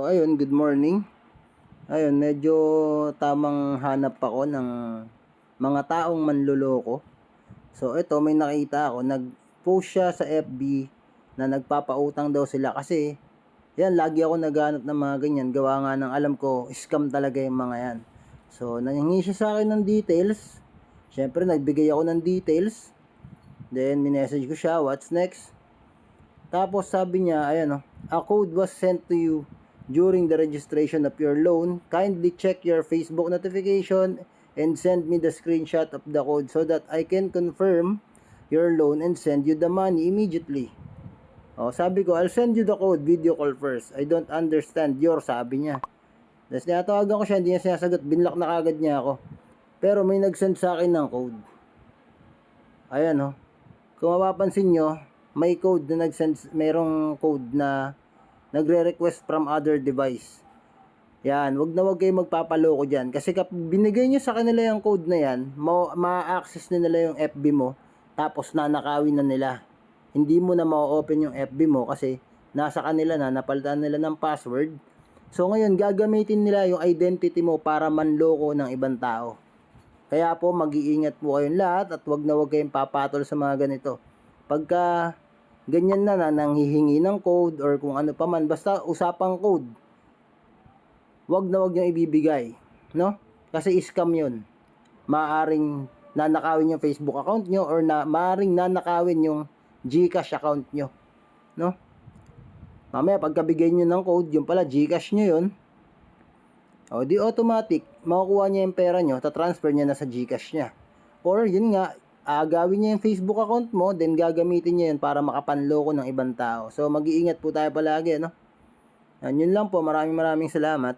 Ayun, good morning. Ayun, medyo tamang hanap ako ng mga taong manloloko. So ito, may nakita ako, nag-post siya sa FB na nagpapautang daw sila kasi yan, lagi ako naghanap ng mga ganyan. Gawa nga ng alam ko, scam talaga yung mga yan. So, nanghingi siya sa akin ng details. Siyempre, nagbigay ako ng details. Then, minessage ko siya, what's next? Tapos sabi niya, ayan oh, a code was sent to you during the registration of your loan. Kindly check your Facebook notification and send me the screenshot of the code so that I can confirm your loan and send you the money immediately. Oh, sabi ko, I'll send you the code, video call first. I don't understand your, sabi niya. Tapos tinatawagan ko siya, hindi niya sinasagot, binlock na kagad niya ako. Pero may nag-send sa akin ng code. Ayan oh. Kung mapapansin nyo, may code na mayroong code na nagre-request from other device. Yan, wag kayo magpapaloko dyan. Kasi kapag binigay nyo sa kanila yung code na yan, ma-access na nila yung FB mo, tapos nanakawin na nila. Hindi mo na ma-open yung FB mo kasi nasa kanila na, napalitan nila ng password. So ngayon, gagamitin nila yung identity mo para manloko ng ibang tao. Kaya po, mag-iingat po kayong lahat at wag kayong papatol sa mga ganito. Pagka ganyan na nanghihingi ng code or kung ano pa man, basta usapang code, wag nyo ibibigay, no? Kasi scam 'yun. Maaring nanakawin yung Facebook account nyo or maaring nanakawin yung GCash account nyo, no? Mamaya pagkabigay nyo ng code, yung pala GCash nyo 'yun. O di automatic, makukuha niya yung pera nyo, tatransfer niya na sa GCash niya. Or yun nga, agawin niya yung Facebook account mo, then gagamitin niya yun para makapanloko ng ibang tao. So mag-iingat po tayo palagi, no? Yun lang po, maraming salamat.